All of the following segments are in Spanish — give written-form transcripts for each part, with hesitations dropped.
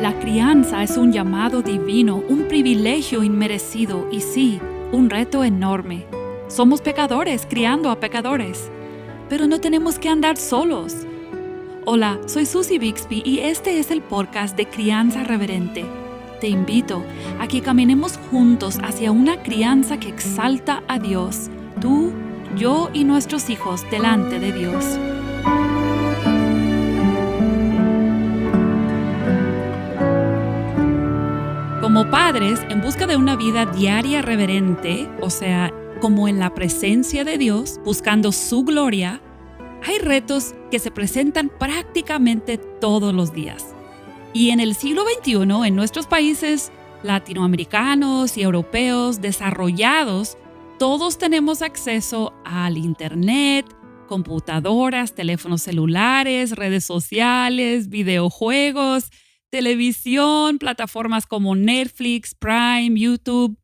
La crianza es un llamado divino, un privilegio inmerecido y sí, un reto enorme. Somos pecadores criando a pecadores, pero no tenemos que andar solos. Hola, soy Susie Bixby y este es el podcast de Crianza Reverente. Te invito a que caminemos juntos hacia una crianza que exalta a Dios, tú, yo y nuestros hijos delante de Dios. Como padres, en busca de una vida diaria reverente, o sea, como en la presencia de Dios, buscando su gloria, hay retos que se presentan prácticamente todos los días. Y en el siglo XXI, en nuestros países latinoamericanos y europeos desarrollados, todos tenemos acceso al Internet, computadoras, teléfonos celulares, redes sociales, videojuegos, televisión, plataformas como Netflix, Prime, YouTube.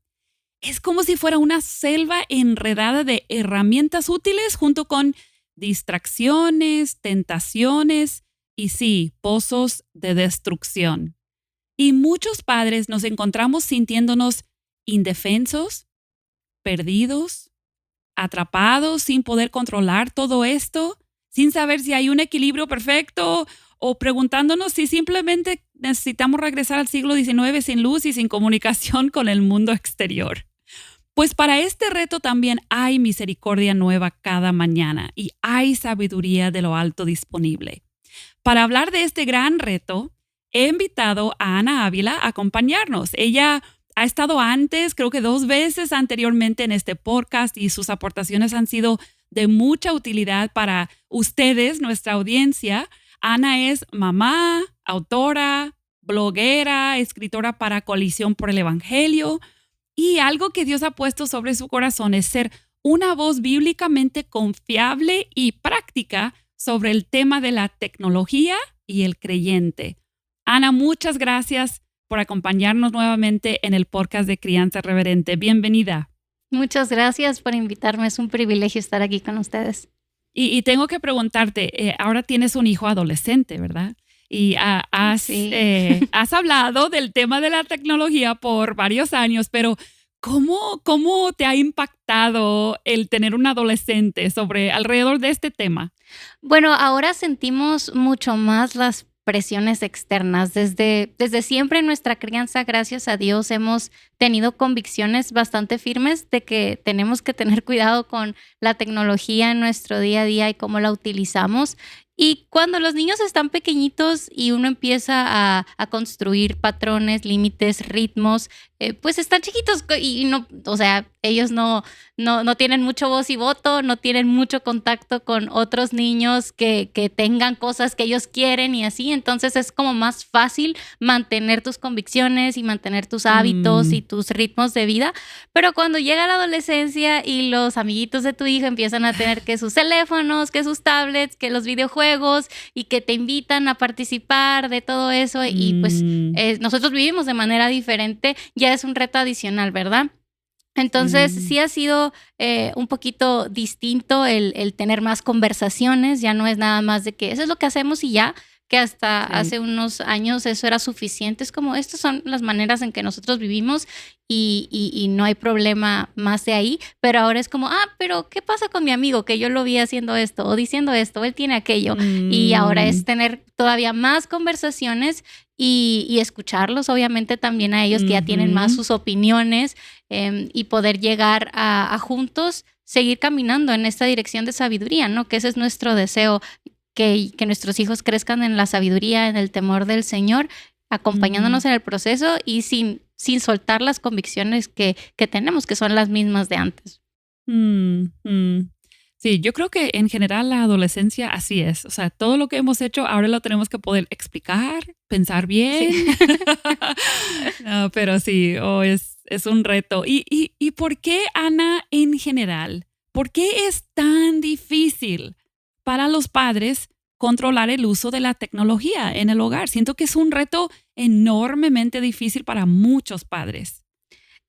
Es como si fuera una selva enredada de herramientas útiles junto con distracciones, tentaciones y sí, pozos de destrucción. Y muchos padres nos encontramos sintiéndonos indefensos, perdidos, atrapados sin poder controlar todo esto, sin saber si hay un equilibrio perfecto o preguntándonos si simplemente necesitamos regresar al siglo XIX sin luz y sin comunicación con el mundo exterior. Pues para este reto también hay misericordia nueva cada mañana y hay sabiduría de lo alto disponible. Para hablar de este gran reto, he invitado a Ana Ávila a acompañarnos. Ella ha estado antes, creo que 2 veces anteriormente en este podcast y sus aportaciones han sido de mucha utilidad para ustedes, nuestra audiencia. Ana es mamá, autora, bloguera, escritora para Coalición por el Evangelio y algo que Dios ha puesto sobre su corazón es ser una voz bíblicamente confiable y práctica sobre el tema de la tecnología y el creyente. Ana, muchas gracias por acompañarnos nuevamente en el podcast de Crianza Reverente. Bienvenida. Muchas gracias por invitarme. Es un privilegio estar aquí con ustedes. Y tengo que preguntarte, ahora tienes un hijo adolescente, ¿verdad? Y has hablado del tema de la tecnología por varios años, pero ¿cómo te ha impactado el tener un adolescente alrededor de este tema? Bueno, ahora sentimos mucho más las presiones externas. Desde siempre en nuestra crianza, gracias a Dios, hemos tenido convicciones bastante firmes de que tenemos que tener cuidado con la tecnología en nuestro día a día y cómo la utilizamos. Y cuando los niños están pequeñitos y uno empieza a construir patrones, límites, ritmos, pues están chiquitos y no, o sea, ellos no tienen mucho voz y voto, no tienen mucho contacto con otros niños que tengan cosas que ellos quieren y así. Entonces es como más fácil mantener tus convicciones y mantener tus hábitos y tus ritmos de vida. Pero cuando llega la adolescencia y los amiguitos de tu hijo empiezan a tener que sus teléfonos, que sus tablets, que los videojuegos y que te invitan a participar de todo eso y pues nosotros vivimos de manera diferente, ya es un reto adicional, ¿verdad? Entonces sí ha sido un poquito distinto el tener más conversaciones, ya no es nada más de que eso es lo que hacemos y ya, que hasta hace unos años eso era suficiente. Es como, estas son las maneras en que nosotros vivimos y no hay problema más de ahí. Pero ahora es como, pero ¿qué pasa con mi amigo? Que yo lo vi haciendo esto o diciendo esto, él tiene aquello. Y ahora es tener todavía más conversaciones y escucharlos, obviamente, también a ellos que ya tienen más sus opiniones y poder llegar a juntos seguir caminando en esta dirección de sabiduría, ¿no? Que ese es nuestro deseo. Que nuestros hijos crezcan en la sabiduría, en el temor del Señor, acompañándonos en el proceso y sin soltar las convicciones que tenemos, que son las mismas de antes. Sí, yo creo que en general la adolescencia así es. O sea, todo lo que hemos hecho ahora lo tenemos que poder explicar, pensar bien. Sí. No, pero sí, es un reto. ¿Y por qué, Ana, en general? ¿Por qué es tan difícil para los padres controlar el uso de la tecnología en el hogar? Siento que es un reto enormemente difícil para muchos padres.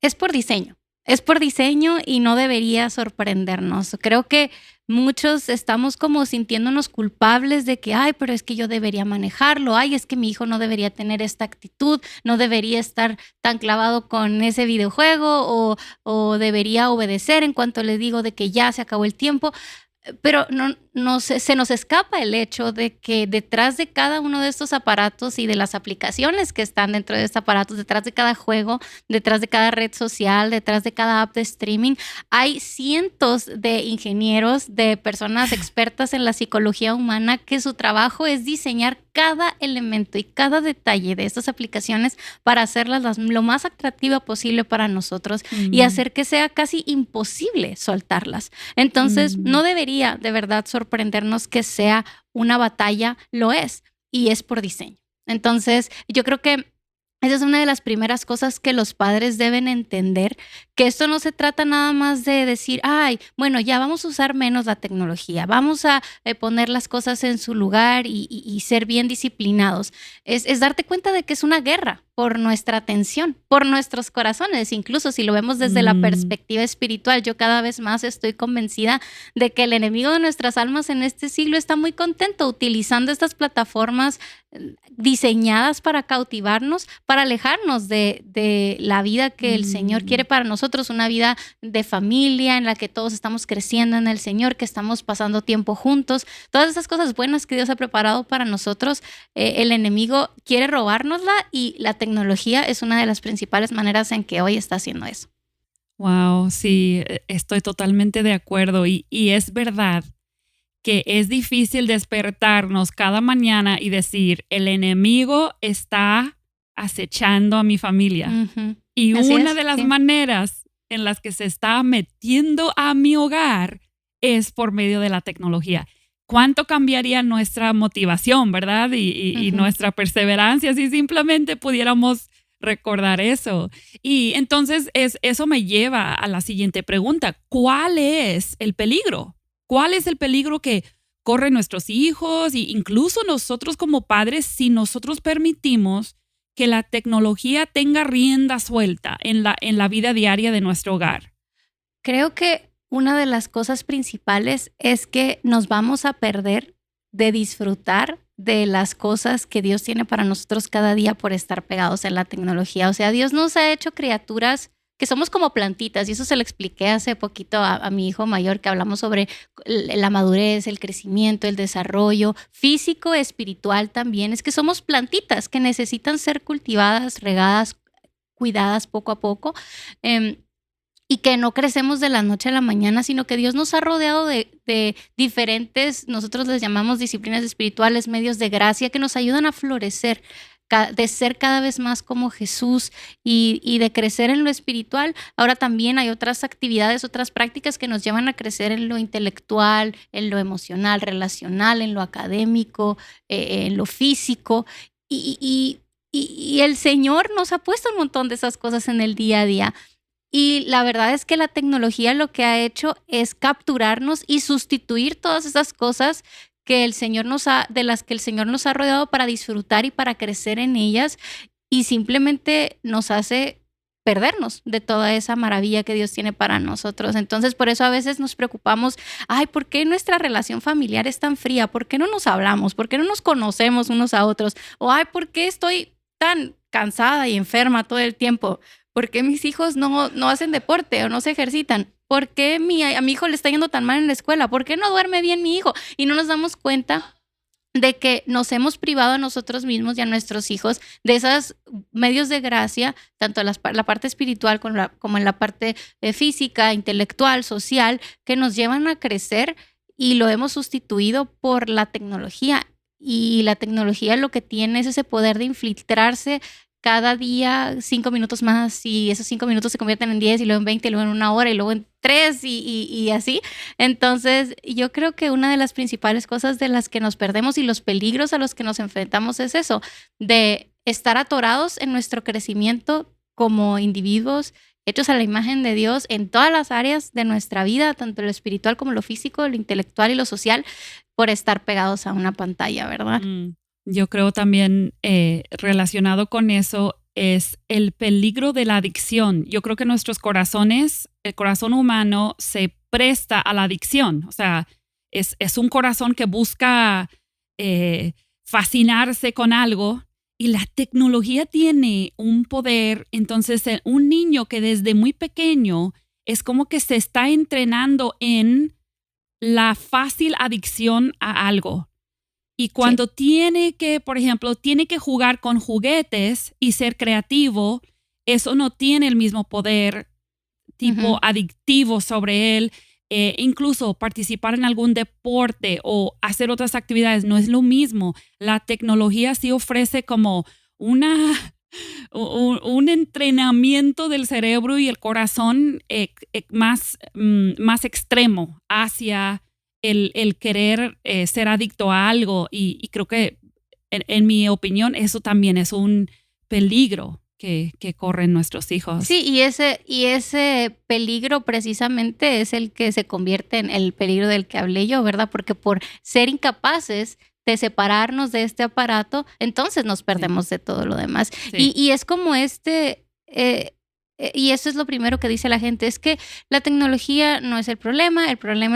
Es por diseño. Es por diseño y no debería sorprendernos. Creo que muchos estamos como sintiéndonos culpables de que, ay, pero es que yo debería manejarlo, ay, es que mi hijo no debería tener esta actitud, no debería estar tan clavado con ese videojuego o debería obedecer en cuanto le digo de que ya se acabó el tiempo. Pero se nos escapa el hecho de que detrás de cada uno de estos aparatos y de las aplicaciones que están dentro de estos aparatos, detrás de cada juego, detrás de cada red social, detrás de cada app de streaming, hay cientos de ingenieros, de personas expertas en la psicología humana que su trabajo es diseñar cada elemento y cada detalle de estas aplicaciones para hacerlas lo más atractiva posible para nosotros y hacer que sea casi imposible soltarlas. Entonces, no debería de verdad sorprendernos que sea una batalla, lo es, y es por diseño. Entonces, yo creo que esa es una de las primeras cosas que los padres deben entender, que esto no se trata nada más de decir, ay, bueno, ya vamos a usar menos la tecnología, vamos a poner las cosas en su lugar y ser bien disciplinados. Es darte cuenta de que es una guerra por nuestra atención, por nuestros corazones. Incluso si lo vemos desde la perspectiva espiritual, yo cada vez más estoy convencida de que el enemigo de nuestras almas en este siglo está muy contento utilizando estas plataformas diseñadas para cautivarnos, para alejarnos de la vida que el Señor quiere para nosotros, una vida de familia en la que todos estamos creciendo en el Señor, que estamos pasando tiempo juntos. Todas esas cosas buenas que Dios ha preparado para nosotros, el enemigo quiere robárnosla y la tecnología es una de las principales maneras en que hoy está haciendo eso. Wow, sí, estoy totalmente de acuerdo y es verdad que es difícil despertarnos cada mañana y decir, el enemigo está acechando a mi familia. Uh-huh. Y Así una es, de las sí. maneras en las que se está metiendo a mi hogar es por medio de la tecnología. ¿Cuánto cambiaría nuestra motivación, verdad? Y Uh-huh. nuestra perseverancia si simplemente pudiéramos recordar eso. Y entonces eso me lleva a la siguiente pregunta. ¿Cuál es el peligro? ¿Cuál es el peligro que corren nuestros hijos e incluso nosotros como padres si nosotros permitimos que la tecnología tenga rienda suelta en la vida diaria de nuestro hogar? Creo que una de las cosas principales es que nos vamos a perder de disfrutar de las cosas que Dios tiene para nosotros cada día por estar pegados en la tecnología. O sea, Dios nos ha hecho criaturas que somos como plantitas, y eso se lo expliqué hace poquito a mi hijo mayor, que hablamos sobre la madurez, el crecimiento, el desarrollo físico, espiritual también. Es que somos plantitas que necesitan ser cultivadas, regadas, cuidadas poco a poco. Y que no crecemos de la noche a la mañana, sino que Dios nos ha rodeado de diferentes, nosotros les llamamos disciplinas espirituales, medios de gracia que nos ayudan a florecer, de ser cada vez más como Jesús y de crecer en lo espiritual. Ahora también hay otras actividades, otras prácticas que nos llevan a crecer en lo intelectual, en lo emocional, relacional, en lo académico, en lo físico. Y el Señor nos ha puesto un montón de esas cosas en el día a día. Y la verdad es que la tecnología lo que ha hecho es capturarnos y sustituir todas esas cosas que de las que el Señor nos ha rodeado para disfrutar y para crecer en ellas, y simplemente nos hace perdernos de toda esa maravilla que Dios tiene para nosotros. Entonces, por eso a veces nos preocupamos, ay, ¿por qué nuestra relación familiar es tan fría? ¿Por qué no nos hablamos? ¿Por qué no nos conocemos unos a otros? O ay, ¿por qué estoy tan cansada y enferma todo el tiempo? ¿Por qué mis hijos no hacen deporte o no se ejercitan? ¿Por qué a mi hijo le está yendo tan mal en la escuela? ¿Por qué no duerme bien mi hijo? Y no nos damos cuenta de que nos hemos privado a nosotros mismos y a nuestros hijos de esos medios de gracia, tanto en la parte espiritual como en la parte física, intelectual, social, que nos llevan a crecer, y lo hemos sustituido por la tecnología. Y la tecnología lo que tiene es ese poder de infiltrarse cada día 5 minutos más, y esos 5 minutos se convierten en 10 y luego en 20 y luego en 1 hora y luego en 3 y así. Entonces, yo creo que una de las principales cosas de las que nos perdemos y los peligros a los que nos enfrentamos es eso, de estar atorados en nuestro crecimiento como individuos hechos a la imagen de Dios en todas las áreas de nuestra vida, tanto lo espiritual como lo físico, lo intelectual y lo social, por estar pegados a una pantalla, ¿verdad? Yo creo también relacionado con eso, es el peligro de la adicción. Yo creo que nuestros corazones, el corazón humano se presta a la adicción. O sea, es un corazón que busca fascinarse con algo y la tecnología tiene un poder. Entonces, un niño que desde muy pequeño es como que se está entrenando en la fácil adicción a algo. Y cuando tiene que, por ejemplo, tiene que jugar con juguetes y ser creativo, eso no tiene el mismo poder tipo adictivo sobre él. Incluso participar en algún deporte o hacer otras actividades no es lo mismo. La tecnología sí ofrece como un entrenamiento del cerebro y el corazón más extremo hacia el querer ser adicto a algo y creo que en mi opinión eso también es un peligro que corren nuestros hijos. Sí, y ese peligro precisamente es el que se convierte en el peligro del que hablé yo, ¿verdad? Porque por ser incapaces de separarnos de este aparato, entonces nos perdemos de todo lo demás. Sí. Y es como y eso es lo primero que dice la gente, es que la tecnología no es el problema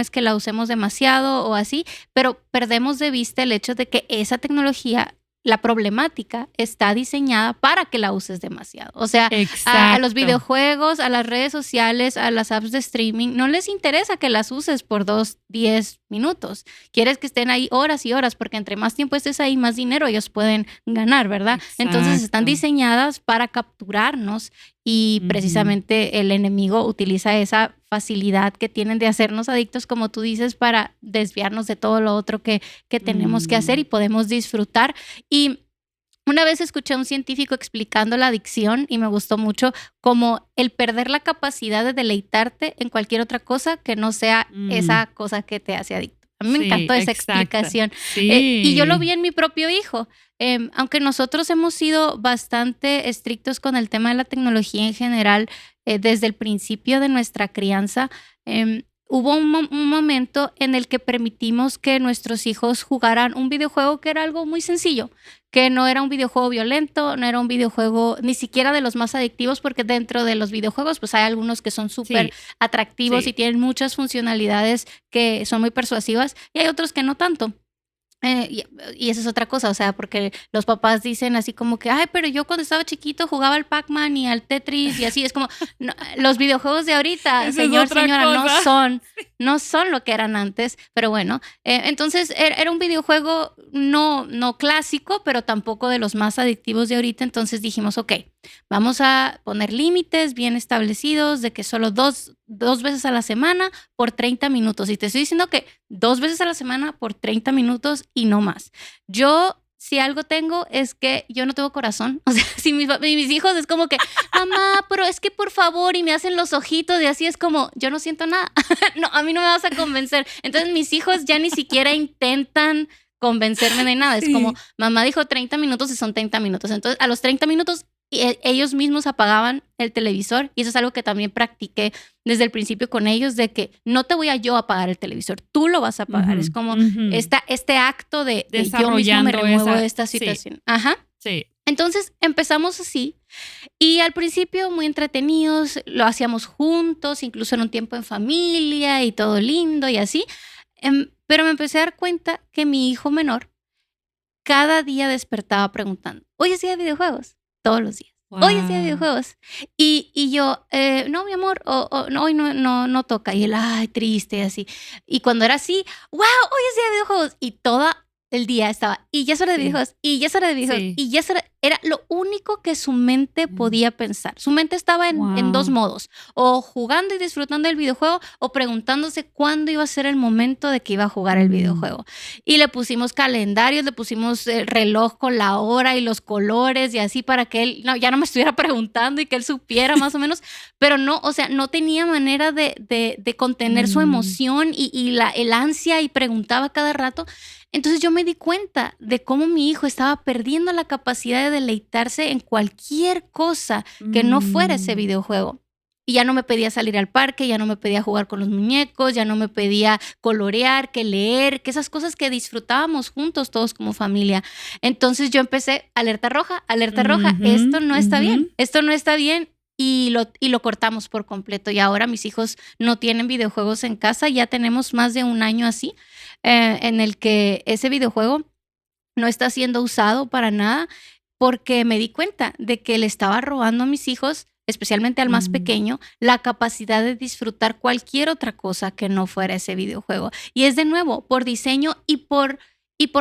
es que la usemos demasiado o así, pero perdemos de vista el hecho de que esa tecnología, la problemática, está diseñada para que la uses demasiado. O sea, a los videojuegos, a las redes sociales, a las apps de streaming, no les interesa que las uses por 10 minutos. Quieres que estén ahí horas y horas, porque entre más tiempo estés ahí, más dinero ellos pueden ganar, ¿verdad? Exacto. Entonces están diseñadas para capturarnos y precisamente el enemigo utiliza esa facilidad que tienen de hacernos adictos, como tú dices, para desviarnos de todo lo otro que tenemos que hacer y podemos disfrutar. Y una vez escuché a un científico explicando la adicción y me gustó mucho como el perder la capacidad de deleitarte en cualquier otra cosa que no sea esa cosa que te hace adicto. A mí me encantó esa explicación. Sí. Y yo lo vi en mi propio hijo. Aunque nosotros hemos sido bastante estrictos con el tema de la tecnología en general, desde el principio de nuestra crianza, hubo un momento en el que permitimos que nuestros hijos jugaran un videojuego que era algo muy sencillo, que no era un videojuego violento, no era un videojuego ni siquiera de los más adictivos, porque dentro de los videojuegos pues hay algunos que son súper atractivos y tienen muchas funcionalidades que son muy persuasivas y hay otros que no tanto. Y esa es otra cosa, o sea, porque los papás dicen así como que, ay, pero yo cuando estaba chiquito jugaba al Pac-Man y al Tetris y así, es como, no, los videojuegos de ahorita, señora, no son lo que eran antes, pero bueno, entonces era un videojuego no clásico, pero tampoco de los más adictivos de ahorita, entonces dijimos, ok, vamos a poner límites bien establecidos de que solo dos veces a la semana por 30 minutos. Y te estoy diciendo que 2 veces a la semana por 30 minutos y no más. Yo, si algo tengo, es que yo no tengo corazón. O sea, si mis hijos es como que, mamá, pero es que por favor, y me hacen los ojitos y así es como, yo no siento nada. No, a mí no me vas a convencer. Entonces mis hijos ya ni siquiera intentan convencerme de nada. Es como, mamá dijo 30 minutos y son 30 minutos. Entonces, a los 30 minutos ellos mismos apagaban el televisor y eso es algo que también practiqué desde el principio con ellos, de que no te voy a yo apagar el televisor, tú lo vas a apagar. Es como este acto de yo mismo me remuevo de esta situación. Sí. Entonces empezamos así y al principio muy entretenidos, lo hacíamos juntos, incluso en un tiempo en familia y todo lindo y así, pero me empecé a dar cuenta que mi hijo menor cada día despertaba preguntando, ¿hoy es día de videojuegos? Todos los días. Wow. Hoy es día de videojuegos. Y yo, no, mi amor, no, hoy no toca. Y él, ay, triste, así. Y cuando era así, wow, hoy es día de videojuegos. Y todo el día estaba, y ya es hora de videojuegos, y ya es hora de videojuegos, y ya es hora. Era lo único que su mente podía pensar. Su mente estaba en dos modos, o jugando y disfrutando del videojuego, o preguntándose cuándo iba a ser el momento de que iba a jugar el videojuego. Y le pusimos calendarios, le pusimos el reloj con la hora y los colores y así para que él ya no me estuviera preguntando y que él supiera más o menos, pero no, o sea, no tenía manera de contener su emoción y el ansia y preguntaba cada rato. Entonces yo me di cuenta de cómo mi hijo estaba perdiendo la capacidad de deleitarse en cualquier cosa que no fuera ese videojuego. y ya no me pedía salir al parque, ya no me pedía jugar con los muñecos, ya no me pedía colorear, que leer, que esas cosas que disfrutábamos juntos todos como familia. Entonces yo empecé, alerta roja, esto no está bien, esto no está bien. Y lo cortamos por completo. Y ahora mis hijos no tienen videojuegos en casa. Ya tenemos más de un año así, en el que ese videojuego no está siendo usado para nada, porque me di cuenta de que le estaba robando a mis hijos, especialmente al más pequeño, la capacidad de disfrutar cualquier otra cosa que no fuera ese videojuego. Y es de nuevo por diseño y por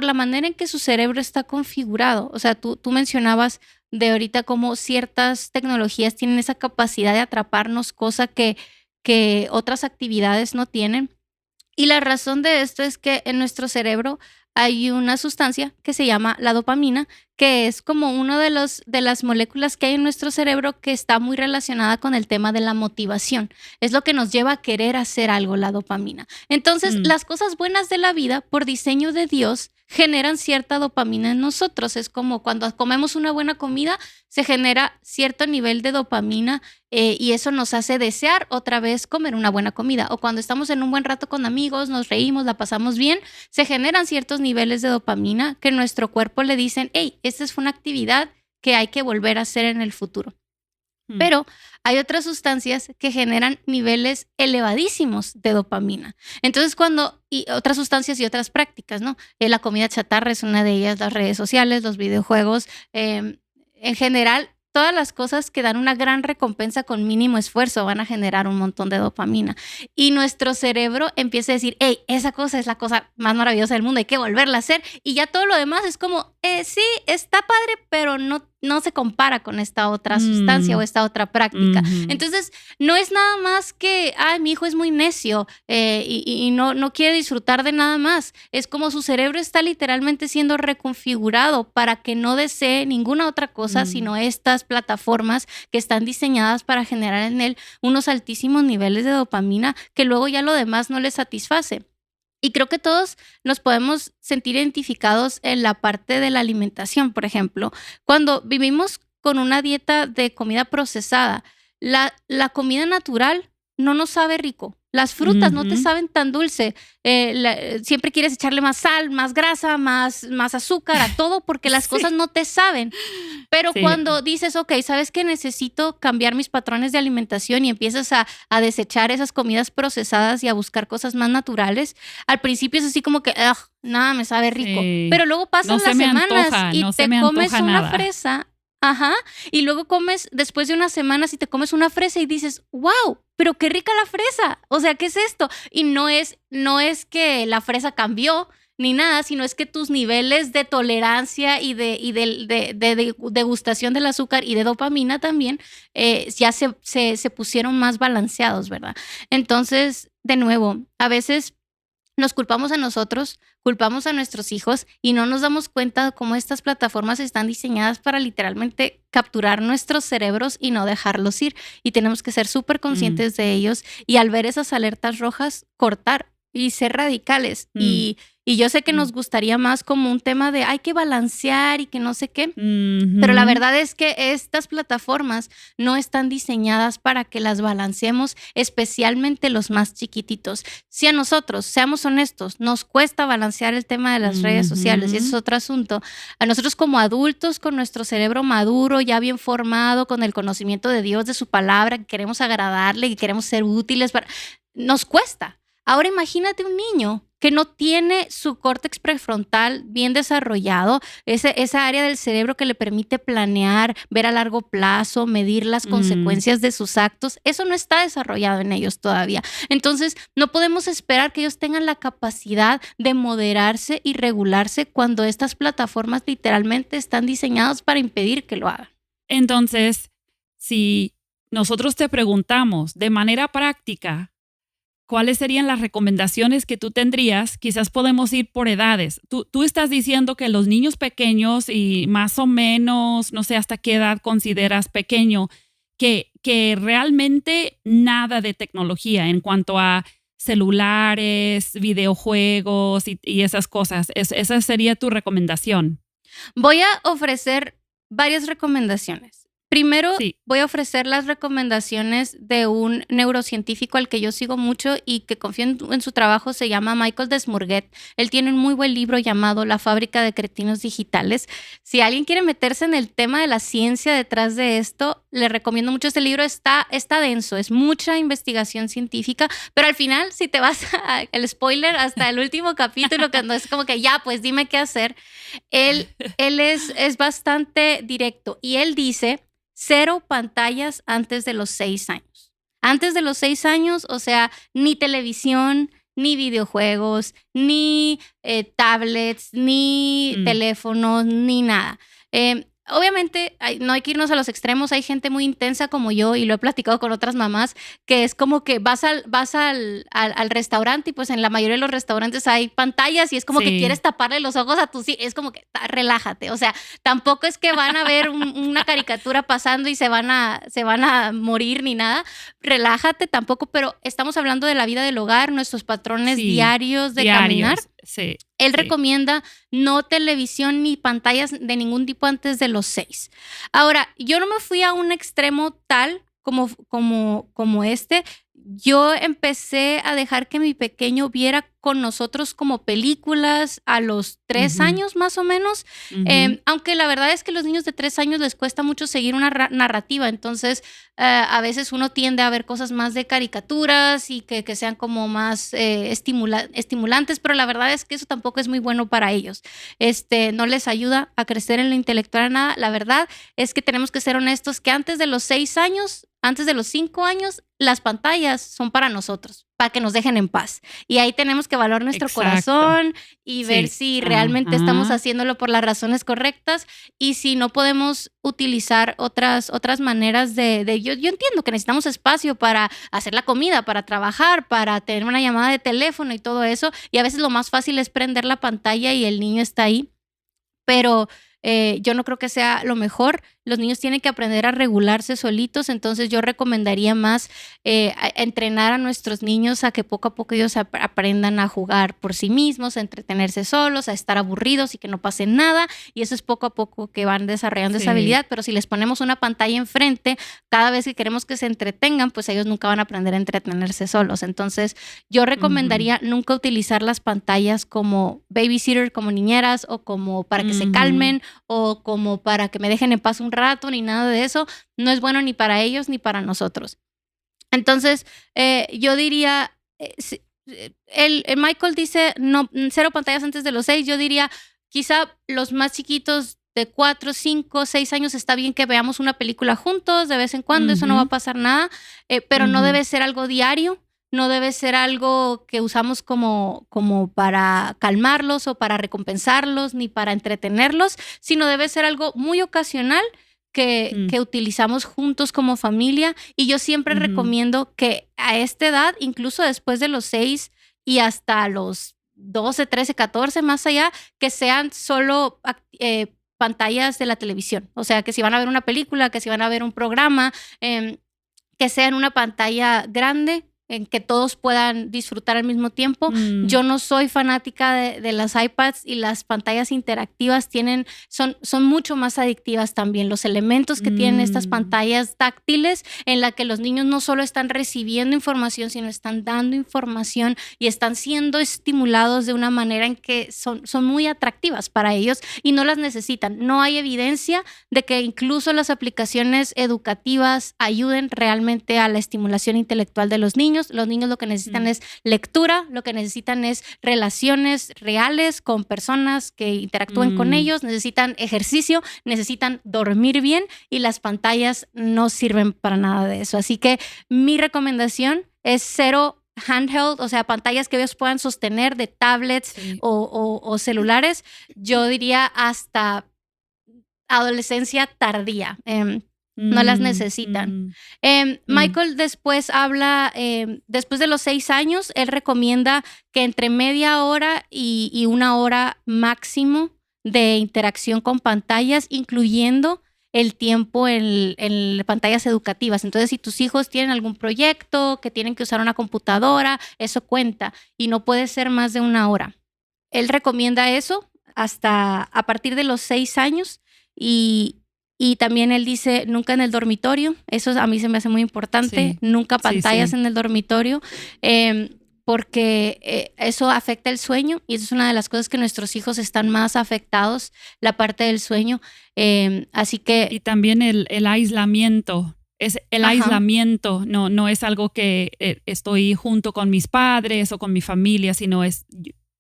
la manera en que su cerebro está configurado. O sea, tú mencionabas de ahorita cómo ciertas tecnologías tienen esa capacidad de atraparnos, cosa que otras actividades no tienen. Y la razón de esto es que en nuestro cerebro hay una sustancia que se llama la dopamina, que es como una de las moléculas que hay en nuestro cerebro que está muy relacionada con el tema de la motivación. Es lo que nos lleva a querer hacer algo, la dopamina. Entonces, las cosas buenas de la vida, por diseño de Dios, generan cierta dopamina en nosotros. Es como cuando comemos una buena comida, se genera cierto nivel de dopamina y eso nos hace desear otra vez comer una buena comida. O cuando estamos en un buen rato con amigos, nos reímos, la pasamos bien, se generan ciertos niveles de dopamina que nuestro cuerpo le dicen, hey, esta es una actividad que hay que volver a hacer en el futuro. Pero hay otras sustancias que generan niveles elevadísimos de dopamina. Entonces, y otras sustancias y otras prácticas, ¿no? La comida chatarra es una de ellas, las redes sociales, los videojuegos, en general, todas las cosas que dan una gran recompensa con mínimo esfuerzo van a generar un montón de dopamina. Y nuestro cerebro empieza a decir, hey, esa cosa es la cosa más maravillosa del mundo, hay que volverla a hacer. Y ya todo lo demás es como, sí, está padre, pero no se compara con esta otra sustancia o esta otra práctica. Entonces, no es nada más que, mi hijo es muy necio y no quiere disfrutar de nada más. Es como su cerebro está literalmente siendo reconfigurado para que no desee ninguna otra cosa, sino estas plataformas que están diseñadas para generar en él unos altísimos niveles de dopamina que luego ya lo demás no le satisface. Y creo que todos nos podemos sentir identificados en la parte de la alimentación, por ejemplo. Cuando vivimos con una dieta de comida procesada, la comida natural no nos sabe rico. Las frutas no te saben tan dulce. Siempre quieres echarle más sal, más grasa, más azúcar a todo porque las cosas no te saben. Pero cuando dices, ok, ¿sabes qué? Necesito cambiar mis patrones de alimentación y empiezas a desechar esas comidas procesadas y a buscar cosas más naturales, al principio es así como que, nada me sabe rico. Pero luego pasan las semanas y te comes una fresa. Ajá, y luego después de unas semanas y te comes una fresa y dices, wow, pero qué rica la fresa. O sea, ¿qué es esto? Y no es que la fresa cambió ni nada, sino es que tus niveles de tolerancia y de degustación del azúcar y de dopamina también ya se pusieron más balanceados, ¿verdad? Entonces, de nuevo, a veces nos culpamos a nosotros, culpamos a nuestros hijos y no nos damos cuenta de cómo estas plataformas están diseñadas para literalmente capturar nuestros cerebros y no dejarlos ir. Y tenemos que ser súper conscientes de ellos y al ver esas alertas rojas, cortar y ser radicales. Y yo sé que nos gustaría más como un tema de hay que balancear y que no sé qué, pero la verdad es que estas plataformas no están diseñadas para que las balanceemos, especialmente los más chiquititos. Si a nosotros, seamos honestos, nos cuesta balancear el tema de las redes sociales, y ese es otro asunto, a nosotros como adultos, con nuestro cerebro maduro, ya bien formado, con el conocimiento de Dios, de su palabra, que queremos agradarle, que queremos ser útiles, nos cuesta. Ahora imagínate un niño que no tiene su córtex prefrontal bien desarrollado, esa área del cerebro que le permite planear, ver a largo plazo, medir las consecuencias de sus actos. Eso no está desarrollado en ellos todavía. Entonces, no podemos esperar que ellos tengan la capacidad de moderarse y regularse cuando estas plataformas literalmente están diseñadas para impedir que lo hagan. Entonces, si nosotros te preguntamos de manera práctica, ¿cuáles serían las recomendaciones que tú tendrías? Quizás podemos ir por edades. Tú estás diciendo que los niños pequeños y más o menos, no sé hasta qué edad consideras pequeño, que realmente nada de tecnología en cuanto a celulares, videojuegos y esas cosas. Esa sería tu recomendación. Voy a ofrecer varias recomendaciones. Primero, Sí. voy a ofrecer las recomendaciones de un neurocientífico al que yo sigo mucho y que confío en su trabajo. Se llama Michael Desmourguet. Él tiene un muy buen libro llamado La fábrica de cretinos digitales. Si alguien quiere meterse en el tema de la ciencia detrás de esto, le recomiendo mucho este libro. Está denso, es mucha investigación científica, pero al final, si te vas el spoiler hasta el último capítulo, que no es como que ya, pues dime qué hacer, él es bastante directo y él dice 0 pantallas antes de los 6 años. Antes de los 6 años, o sea, ni televisión, ni videojuegos, ni tablets, ni teléfonos, ni nada. Obviamente, no hay que irnos a los extremos. Hay gente muy intensa como yo, y lo he platicado con otras mamás, que es como que vas al restaurante y pues en la mayoría de los restaurantes hay pantallas y es como que quieres taparle los ojos a tus hijos. Es como que relájate. O sea, tampoco es que van a ver una caricatura pasando y se van a morir ni nada. Relájate tampoco, pero estamos hablando de la vida del hogar, nuestros patrones diarios de caminar. Sí. Él recomienda no televisión ni pantallas de ningún tipo antes de los 6. Ahora, yo no me fui a un extremo tal como este. Yo empecé a dejar que mi pequeño viera con nosotros como películas a los 3 años más o menos. Aunque la verdad es que a los niños de 3 años les cuesta mucho seguir una narrativa. Entonces, a veces uno tiende a ver cosas más de caricaturas y que sean como más estimulantes, pero la verdad es que eso tampoco es muy bueno para ellos. No les ayuda a crecer en lo intelectual nada. La verdad es que tenemos que ser honestos que antes de los 6 años, antes de los 5 años, las pantallas son para nosotros, para que nos dejen en paz. Y ahí tenemos que valorar nuestro corazón y ver si realmente estamos haciéndolo por las razones correctas, y si no podemos utilizar otras maneras yo entiendo que necesitamos espacio para hacer la comida, para trabajar, para tener una llamada de teléfono y todo eso, y a veces lo más fácil es prender la pantalla y el niño está ahí, pero yo no creo que sea lo mejor. Los niños tienen que aprender a regularse solitos, entonces yo recomendaría más entrenar a nuestros niños a que poco a poco ellos aprendan a jugar por sí mismos, a entretenerse solos, a estar aburridos y que no pase nada, y eso es poco a poco que van desarrollando esa habilidad. Pero si les ponemos una pantalla enfrente, cada vez que queremos que se entretengan, pues ellos nunca van a aprender a entretenerse solos. Entonces yo recomendaría nunca utilizar las pantallas como babysitter, como niñeras, o como para que se calmen, o como para que me dejen en paz un rato, ni nada de eso. No es bueno ni para ellos ni para nosotros. Entonces, yo diría, el Michael dice no, 0 pantallas antes de los 6. Yo diría, quizá los más chiquitos de 4, 5, 6 años está bien que veamos una película juntos de vez en cuando, eso no va a pasar nada, pero no debe ser algo diario. No debe ser algo que usamos como para calmarlos o para recompensarlos ni para entretenerlos, sino debe ser algo muy ocasional que utilizamos juntos como familia. Y yo siempre recomiendo que a esta edad, incluso después de los 6 y hasta los 12, 13, 14, más allá, que sean solo pantallas de la televisión. O sea, que si van a ver una película, que si van a ver un programa, que sea en una pantalla grande, en que todos puedan disfrutar al mismo tiempo. Yo no soy fanática de las iPads, y las pantallas interactivas son mucho más adictivas también. Los elementos que tienen estas pantallas táctiles, en la que los niños no solo están recibiendo información, sino están dando información y están siendo estimulados de una manera en que son muy atractivas para ellos y no las necesitan. No hay evidencia de que incluso las aplicaciones educativas ayuden realmente a la estimulación intelectual de los niños. Los niños lo que necesitan es lectura, lo que necesitan es relaciones reales con personas que interactúen con ellos, necesitan ejercicio, necesitan dormir bien, y las pantallas no sirven para nada de eso. Así que mi recomendación es 0 handheld, o sea, pantallas que ellos puedan sostener de tablets o celulares. Yo diría hasta adolescencia tardía. No las necesitan. Michael después habla, después de los 6 años, él recomienda que entre media hora y 1 hora máximo de interacción con pantallas, incluyendo el tiempo en pantallas educativas. Entonces, si tus hijos tienen algún proyecto, que tienen que usar una computadora, eso cuenta, y no puede ser más de 1 hora. Él recomienda eso hasta a partir de los 6 años, y Y también él dice, nunca en el dormitorio. Eso a mí se me hace muy importante. Sí. Nunca pantallas Sí. en el dormitorio. Porque eso afecta el sueño y eso es una de las cosas que nuestros hijos están más afectados, la parte del sueño. Así que... Y también el aislamiento. Es el aislamiento, no es algo que estoy junto con mis padres o con mi familia, sino es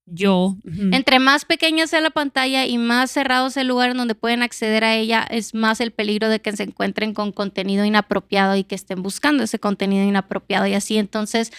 yo. Entre más pequeña sea la pantalla y más cerrado sea el lugar en donde pueden acceder a ella, es más el peligro de que se encuentren con contenido inapropiado y que estén buscando ese contenido inapropiado y así. Entonces,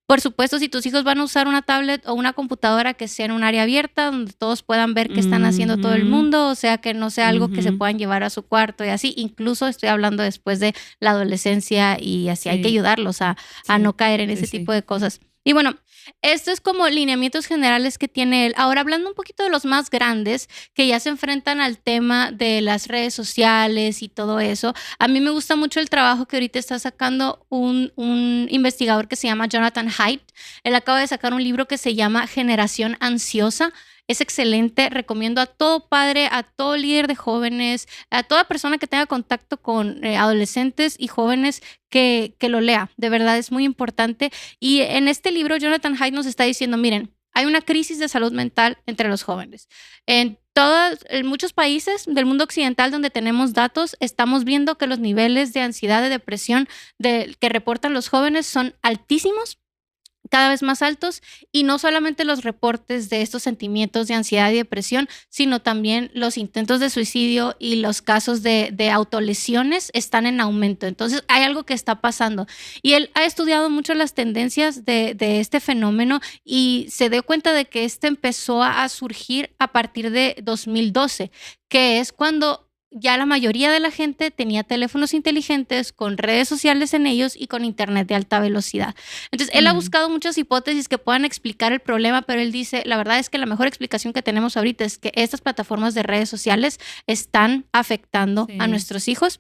por supuesto, si tus hijos van a usar una tablet o una computadora que sea en un área abierta, donde todos puedan ver qué están haciendo todo el mundo, o sea, que no sea algo que se puedan llevar a su cuarto y así. Incluso estoy hablando después de la adolescencia y así. Hay que ayudarlos a no caer en ese tipo de cosas. Y bueno, esto es como lineamientos generales que tiene él. Ahora, hablando un poquito de los más grandes, que ya se enfrentan al tema de las redes sociales y todo eso, a mí me gusta mucho el trabajo que ahorita está sacando un investigador que se llama Jonathan Haidt. Él acaba de sacar un libro que se llama Generación Ansiosa. Es excelente, recomiendo a todo padre, a todo líder de jóvenes, a toda persona que tenga contacto con adolescentes y jóvenes que lo lea. De verdad es muy importante. Y en este libro Jonathan Haidt nos está diciendo, miren, hay una crisis de salud mental entre los jóvenes. En muchos países del mundo occidental donde tenemos datos, estamos viendo que los niveles de ansiedad, de depresión que reportan los jóvenes son altísimos, cada vez más altos, y no solamente los reportes de estos sentimientos de ansiedad y depresión, sino también los intentos de suicidio y los casos de autolesiones están en aumento. Entonces hay algo que está pasando y él ha estudiado mucho las tendencias de este fenómeno y se dio cuenta de que este empezó a surgir a partir de 2012, que es cuando ya la mayoría de la gente tenía teléfonos inteligentes con redes sociales en ellos y con internet de alta velocidad. Entonces, él ha buscado muchas hipótesis que puedan explicar el problema, pero él dice, la verdad es que la mejor explicación que tenemos ahorita es que estas plataformas de redes sociales están afectando a nuestros hijos,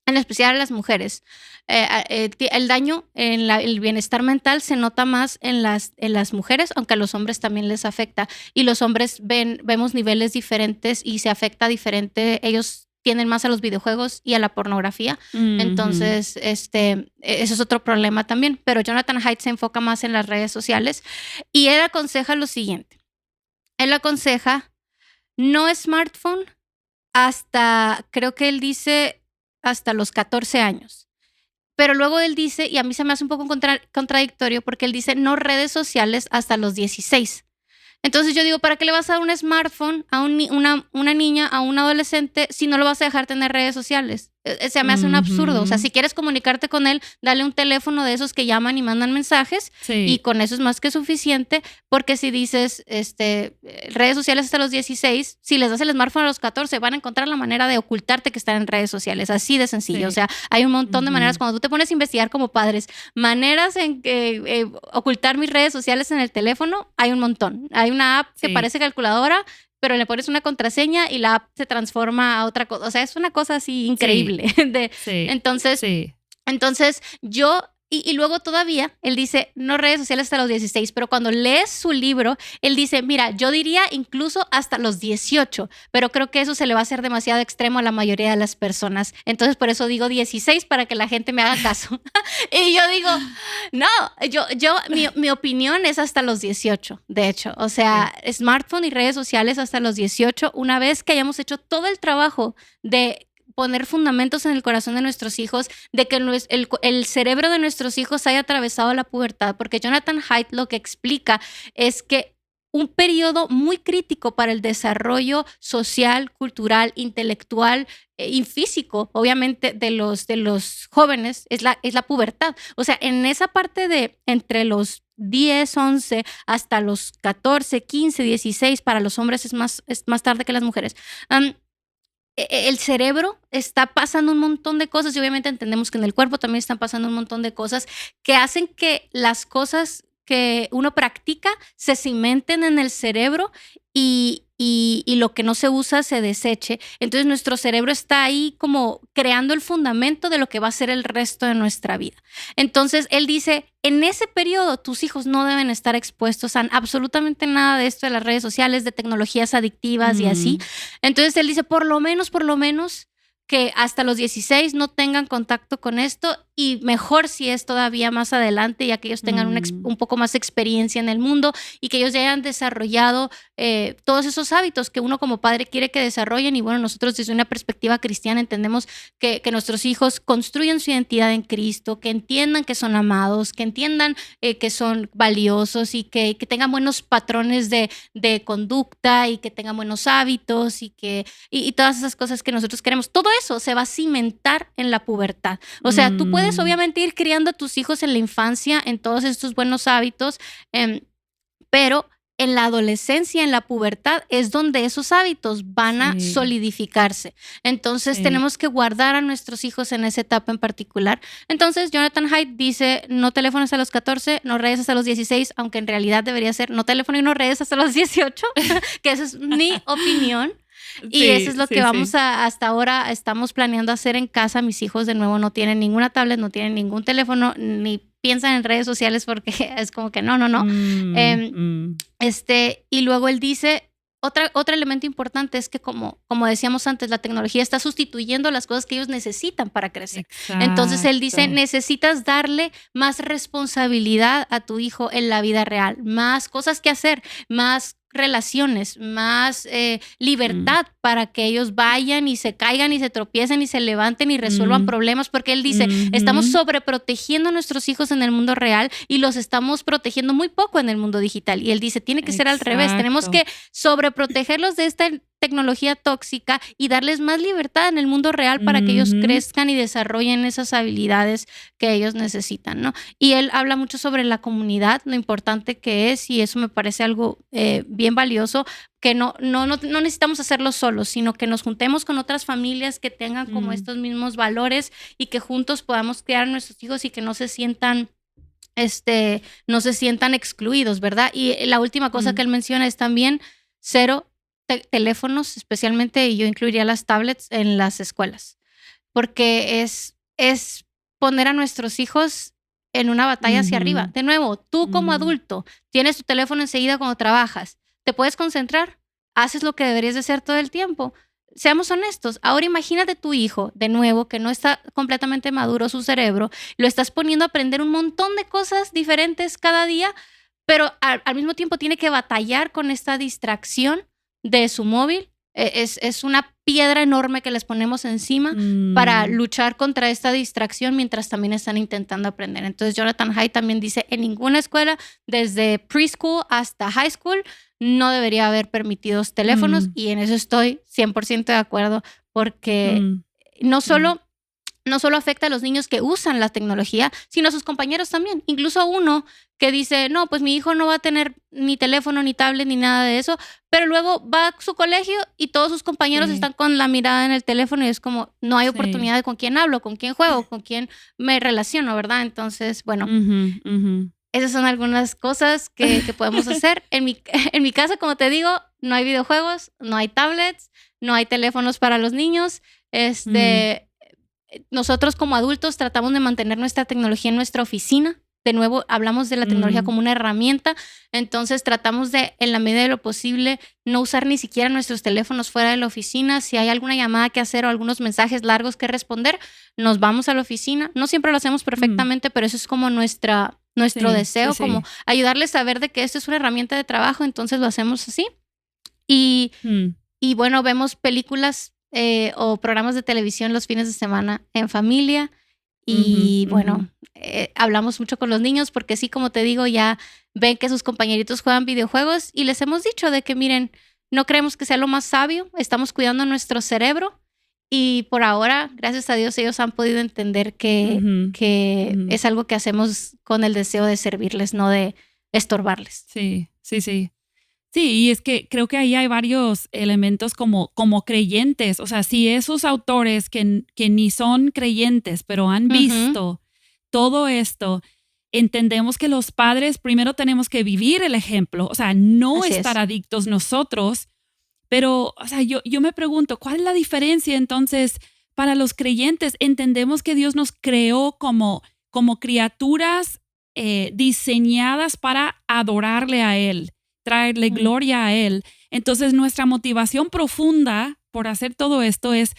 en especial a las mujeres. El daño en el bienestar mental se nota más en las mujeres, aunque a los hombres también les afecta. Y los hombres vemos niveles diferentes y se afecta diferente. Ellos tienden más a los videojuegos y a la pornografía. Entonces, eso es otro problema también. Pero Jonathan Haidt se enfoca más en las redes sociales y él aconseja lo siguiente. Él aconseja no smartphone hasta, creo que él dice, hasta los 14 años. Pero luego él dice, y a mí se me hace un poco contradictorio, porque él dice no redes sociales hasta los 16. Entonces yo digo, ¿para qué le vas a dar un smartphone a una niña, a un adolescente, si no lo vas a dejar tener redes sociales? Se me hace un absurdo. O sea, si quieres comunicarte con él, dale un teléfono de esos que llaman y mandan mensajes y con eso es más que suficiente, porque si dices redes sociales hasta los 16, si les das el smartphone a los 14, van a encontrar la manera de ocultarte que están en redes sociales. Así de sencillo. O sea, hay un montón de maneras. Cuando tú te pones a investigar como padres, maneras en que ocultar mis redes sociales en el teléfono, hay un montón. Hay una app que parece calculadora, pero le pones una contraseña y la app se transforma a otra cosa. O sea, es una cosa así increíble. Entonces yo... Y luego todavía, él dice, no redes sociales hasta los 16, pero cuando lees su libro, él dice, mira, yo diría incluso hasta los 18, pero creo que eso se le va a hacer demasiado extremo a la mayoría de las personas. Entonces, por eso digo 16 para que la gente me haga caso. Y yo digo, no, mi opinión es hasta los 18, de hecho. O sea, smartphone y redes sociales hasta los 18, una vez que hayamos hecho todo el trabajo de poner fundamentos en el corazón de nuestros hijos, de que el cerebro de nuestros hijos haya atravesado la pubertad, porque Jonathan Haidt lo que explica es que un periodo muy crítico para el desarrollo social, cultural, intelectual y físico, obviamente, de los jóvenes es la pubertad. O sea, en esa parte de entre los 10, 11 hasta los 14, 15, 16, para los hombres es más tarde que las mujeres. El cerebro está pasando un montón de cosas y obviamente entendemos que en el cuerpo también están pasando un montón de cosas que hacen que las cosas que uno practica se cimenten en el cerebro y lo que no se usa se deseche. Entonces nuestro cerebro está ahí como creando el fundamento de lo que va a ser el resto de nuestra vida. Entonces él dice, en ese periodo tus hijos no deben estar expuestos a absolutamente nada de esto de las redes sociales, de tecnologías adictivas y así. Entonces él dice, por lo menos que hasta los 16 no tengan contacto con esto, y mejor si es todavía más adelante, ya que ellos tengan un poco más experiencia en el mundo y que ellos ya hayan desarrollado todos esos hábitos que uno como padre quiere que desarrollen. Y bueno, nosotros desde una perspectiva cristiana entendemos que nuestros hijos construyan su identidad en Cristo, que entiendan que son amados, que entiendan que son valiosos y que tengan buenos patrones de conducta y que tengan buenos hábitos y todas esas cosas que nosotros queremos. Todo eso se va a cimentar en la pubertad. O sea, tú puedes obviamente ir criando a tus hijos en la infancia en todos estos buenos hábitos, pero en la adolescencia, en la pubertad, es donde esos hábitos van a solidificarse. Entonces, tenemos que guardar a nuestros hijos en esa etapa en particular. Entonces, Jonathan Haidt dice, no teléfonos a los 14, no redes hasta los 16, aunque en realidad debería ser no teléfono y no redes hasta los 18, que esa es mi opinión. Y eso es lo que hasta ahora estamos planeando hacer en casa. Mis hijos, de nuevo, no tienen ninguna tablet, no tienen ningún teléfono, ni piensan en redes sociales porque es como que no. Y luego él dice, otro elemento importante es que como decíamos antes, la tecnología está sustituyendo las cosas que ellos necesitan para crecer. Exacto. Entonces él dice, necesitas darle más responsabilidad a tu hijo en la vida real, más cosas que hacer, más relaciones, más libertad para que ellos vayan y se caigan y se tropiecen y se levanten y resuelvan problemas, porque él dice, estamos sobreprotegiendo a nuestros hijos en el mundo real y los estamos protegiendo muy poco en el mundo digital. Y él dice, tiene que ser al revés, tenemos que sobreprotegerlos de esta tecnología tóxica y darles más libertad en el mundo real para que ellos crezcan y desarrollen esas habilidades que ellos necesitan, ¿no? Y él habla mucho sobre la comunidad, lo importante que es, y eso me parece algo bien valioso, que no necesitamos hacerlo solos, sino que nos juntemos con otras familias que tengan como estos mismos valores y que juntos podamos criar a nuestros hijos y que no se sientan excluidos, ¿verdad? Y la última cosa que él menciona es también cero teléfonos, especialmente, y yo incluiría las tablets en las escuelas, porque es poner a nuestros hijos en una batalla hacia arriba. De nuevo, tú como adulto tienes tu teléfono enseguida cuando trabajas, te puedes concentrar, haces lo que deberías de hacer todo el tiempo. Seamos honestos, ahora imagínate tu hijo, de nuevo, que no está completamente maduro su cerebro, lo estás poniendo a aprender un montón de cosas diferentes cada día, pero al mismo tiempo tiene que batallar con esta distracción de su móvil. Es una piedra enorme que les ponemos encima para luchar contra esta distracción mientras también están intentando aprender. Entonces Jonathan Haidt también dice, en ninguna escuela, desde preschool hasta high school, no debería haber permitidos teléfonos, y en eso estoy 100% de acuerdo, porque no solo afecta a los niños que usan la tecnología, sino a sus compañeros también. Incluso uno que dice, no, pues mi hijo no va a tener ni teléfono, ni tablet, ni nada de eso, pero luego va a su colegio y todos sus compañeros están con la mirada en el teléfono y es como, no hay oportunidad de con quién hablo, con quién juego, con quién me relaciono, ¿verdad? Entonces, bueno, esas son algunas cosas que podemos hacer. En mi casa, como te digo, no hay videojuegos, no hay tablets, no hay teléfonos para los niños. Nosotros como adultos tratamos de mantener nuestra tecnología en nuestra oficina. De nuevo, hablamos de la tecnología como una herramienta, entonces tratamos de, en la medida de lo posible, no usar ni siquiera nuestros teléfonos fuera de la oficina. Si hay alguna llamada que hacer o algunos mensajes largos que responder, nos vamos a la oficina. No siempre lo hacemos perfectamente, pero eso es como nuestro deseo, como ayudarles a ver de que esto es una herramienta de trabajo, entonces lo hacemos así. Y bueno, vemos películas o programas de televisión los fines de semana en familia. Y bueno, hablamos mucho con los niños porque sí, como te digo, ya ven que sus compañeritos juegan videojuegos y les hemos dicho de que miren, no creemos que sea lo más sabio, estamos cuidando nuestro cerebro y por ahora, gracias a Dios, ellos han podido entender que es algo que hacemos con el deseo de servirles, no de estorbarles. Sí. Sí, y es que creo que ahí hay varios elementos como creyentes. O sea, si esos autores que ni son creyentes, pero han visto todo esto, entendemos que los padres primero tenemos que vivir el ejemplo. O sea, no Así estar es. adictos nosotros. Pero, o sea, yo me pregunto, ¿cuál es la diferencia entonces para los creyentes? Entendemos que Dios nos creó como criaturas diseñadas para adorarle a Él, traerle gloria a Él. Entonces, nuestra motivación profunda por hacer todo esto es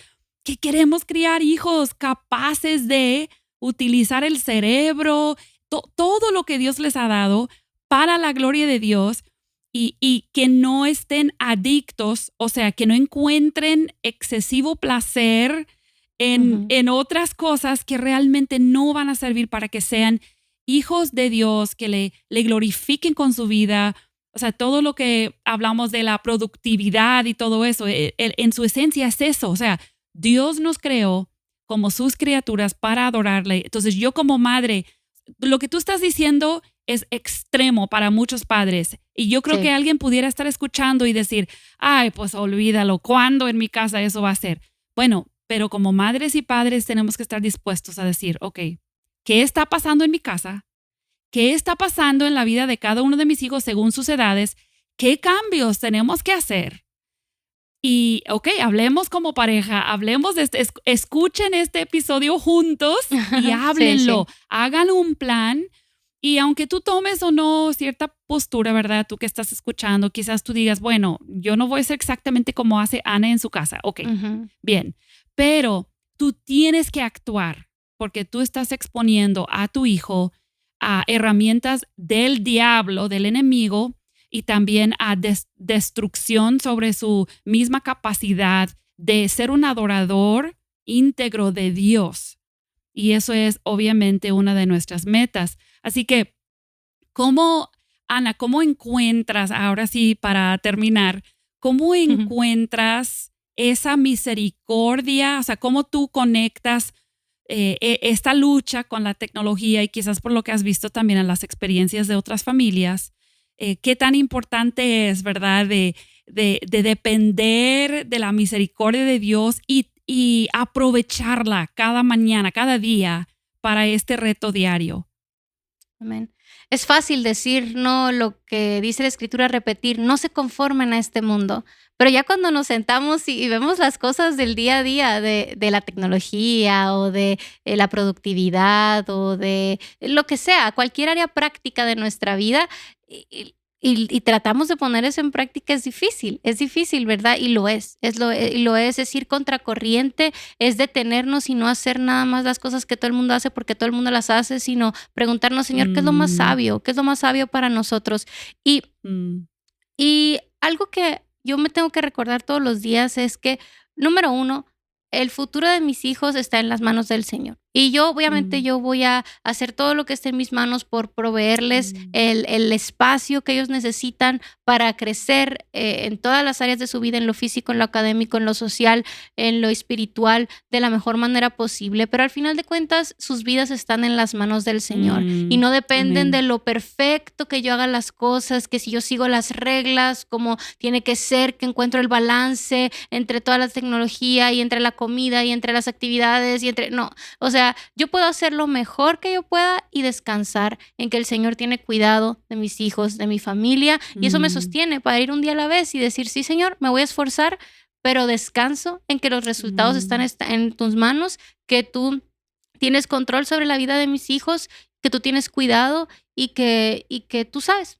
que queremos criar hijos capaces de utilizar el cerebro, todo lo que Dios les ha dado para la gloria de Dios y que no estén adictos, o sea, que no encuentren excesivo placer en otras cosas que realmente no van a servir para que sean hijos de Dios, que le glorifiquen con su vida. O sea, todo lo que hablamos de la productividad y todo eso, en su esencia es eso. O sea, Dios nos creó como sus criaturas para adorarle. Entonces yo como madre, lo que tú estás diciendo es extremo para muchos padres. Y yo creo que alguien pudiera estar escuchando y decir, ay, pues olvídalo, ¿cuándo en mi casa eso va a ser? Bueno, pero como madres y padres tenemos que estar dispuestos a decir, ok, ¿qué está pasando en mi casa? ¿Qué está pasando en la vida de cada uno de mis hijos según sus edades? ¿Qué cambios tenemos que hacer? Y, ok, hablemos como pareja, hablemos de escuchen este episodio juntos y háblenlo. Hagan un plan. Y aunque tú tomes o no cierta postura, ¿verdad? Tú que estás escuchando, quizás tú digas, bueno, yo no voy a ser exactamente como hace Ana en su casa. Ok, bien. Pero tú tienes que actuar porque tú estás exponiendo a tu hijo a herramientas del diablo, del enemigo, y también a destrucción sobre su misma capacidad de ser un adorador íntegro de Dios. Y eso es obviamente una de nuestras metas. Así que, Ana, cómo encuentras, ahora sí, para terminar, cómo encuentras esa misericordia? O sea, cómo tú conectas esta lucha con la tecnología y quizás por lo que has visto también en las experiencias de otras familias, qué tan importante es, ¿verdad? De depender de la misericordia de Dios y aprovecharla cada mañana, cada día para este reto diario. Amén. Es fácil decir, no, lo que dice la Escritura, repetir, no se conformen a este mundo. Pero ya cuando nos sentamos y vemos las cosas del día a día, de la tecnología o de la productividad o de lo que sea, cualquier área práctica de nuestra vida, y tratamos de poner eso en práctica, es difícil, ¿verdad? Y lo es ir contracorriente, es detenernos y no hacer nada más las cosas que todo el mundo hace porque todo el mundo las hace, sino preguntarnos, Señor, ¿qué es lo más sabio? ¿Qué es lo más sabio para nosotros? Y algo que yo me tengo que recordar todos los días es que, número uno, el futuro de mis hijos está en las manos del Señor. Y yo, obviamente, yo voy a hacer todo lo que esté en mis manos por proveerles el espacio que ellos necesitan para crecer en todas las áreas de su vida, en lo físico, en lo académico, en lo social, en lo espiritual, de la mejor manera posible. Pero al final de cuentas, sus vidas están en las manos del Señor y no dependen de lo perfecto que yo haga las cosas, que si yo sigo las reglas como tiene que ser, que encuentro el balance entre toda la tecnología y entre la comida y entre las actividades y entre... No, o sea, yo puedo hacer lo mejor que yo pueda y descansar en que el Señor tiene cuidado de mis hijos, de mi familia, y eso me sostiene para ir un día a la vez y decir, sí, Señor, me voy a esforzar, pero descanso en que los resultados están en tus manos, que tú tienes control sobre la vida de mis hijos, que tú tienes cuidado y que tú sabes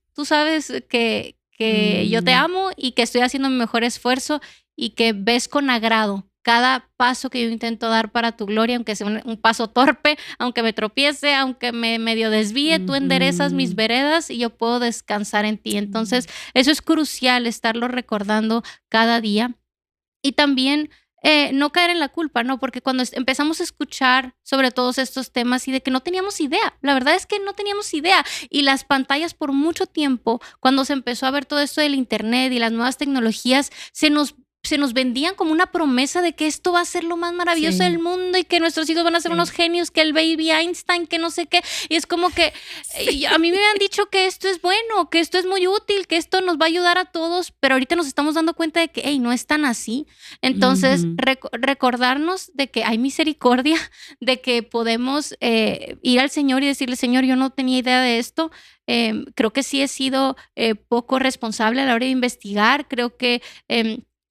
que yo te amo y que estoy haciendo mi mejor esfuerzo y que ves con agrado cada paso que yo intento dar para tu gloria, aunque sea un paso torpe, aunque me tropiece, aunque me medio desvíe, tú enderezas mis veredas y yo puedo descansar en ti. Entonces, eso es crucial, estarlo recordando cada día. Y también no caer en la culpa, ¿no? Porque cuando empezamos a escuchar sobre todos estos temas y de que no teníamos idea, la verdad es que no teníamos idea. Y las pantallas por mucho tiempo, cuando se empezó a ver todo esto del internet y las nuevas tecnologías, se nos vendían como una promesa de que esto va a ser lo más maravilloso del mundo y que nuestros hijos van a ser unos genios, que el baby Einstein, que no sé qué. Y es como que a mí me habían dicho que esto es bueno, que esto es muy útil, que esto nos va a ayudar a todos, pero ahorita nos estamos dando cuenta de que, hey, no es tan así. Entonces, recordarnos de que hay misericordia, de que podemos ir al Señor y decirle, Señor, yo no tenía idea de esto. Creo que sí he sido poco responsable a la hora de investigar. Creo que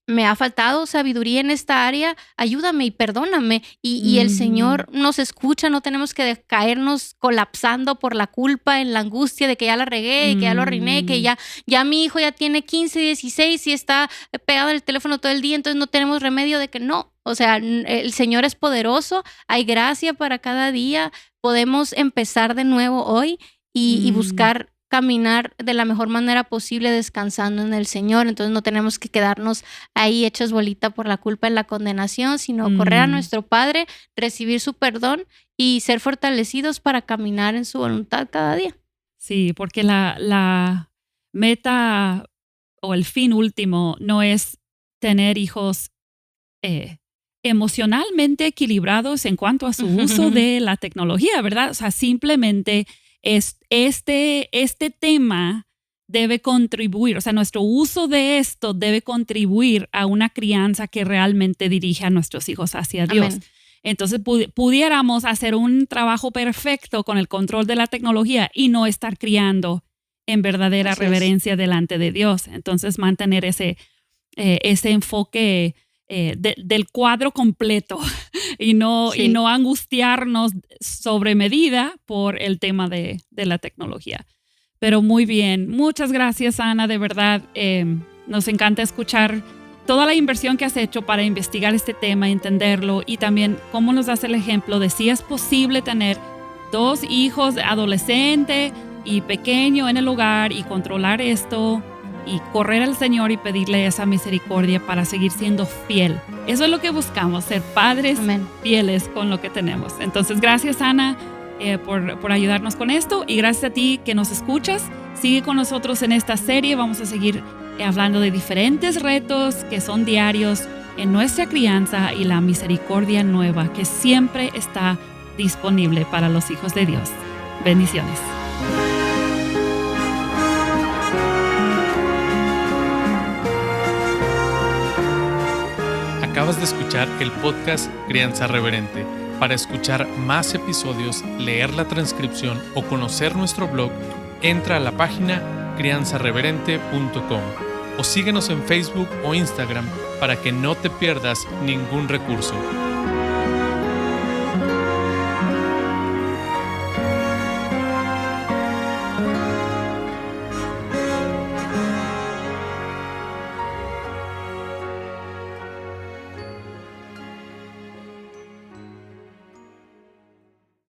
me ha faltado sabiduría en esta área, ayúdame y perdóname. Y el Señor nos escucha, no tenemos que caernos colapsando por la culpa, en la angustia de que ya la regué y que ya lo arruiné, que ya mi hijo ya tiene 15, 16 y está pegado al teléfono todo el día, entonces no tenemos remedio de que no. O sea, el Señor es poderoso, hay gracia para cada día, podemos empezar de nuevo hoy y buscar caminar de la mejor manera posible descansando en el Señor. Entonces no tenemos que quedarnos ahí hechos bolita por la culpa y la condenación, sino correr a nuestro Padre, recibir su perdón y ser fortalecidos para caminar en su voluntad cada día. Sí, porque la meta o el fin último no es tener hijos emocionalmente equilibrados en cuanto a su uso de la tecnología, ¿verdad? O sea, simplemente este tema debe contribuir, o sea, nuestro uso de esto debe contribuir a una crianza que realmente dirige a nuestros hijos hacia Dios. Amén. Entonces pudiéramos hacer un trabajo perfecto con el control de la tecnología y no estar criando en verdadera reverencia delante de Dios. Entonces mantener ese enfoque del cuadro completo y no angustiarnos sobre medida por el tema de la tecnología. Pero muy bien, muchas gracias, Ana, de verdad. Nos encanta escuchar toda la inversión que has hecho para investigar este tema, entenderlo y también cómo nos das el ejemplo de si es posible tener 2 hijos, adolescente y pequeño en el hogar y controlar esto y correr al Señor y pedirle esa misericordia para seguir siendo fiel. Eso es lo que buscamos, ser padres fieles con lo que tenemos. Entonces, gracias, Ana, por ayudarnos con esto y gracias a ti que nos escuchas. Sigue con nosotros en esta serie. Vamos a seguir hablando de diferentes retos que son diarios en nuestra crianza y la misericordia nueva que siempre está disponible para los hijos de Dios. Bendiciones. Acabas de escuchar el podcast Crianza Reverente. Para escuchar más episodios, leer la transcripción o conocer nuestro blog, entra a la página crianzareverente.com o síguenos en Facebook o Instagram para que no te pierdas ningún recurso.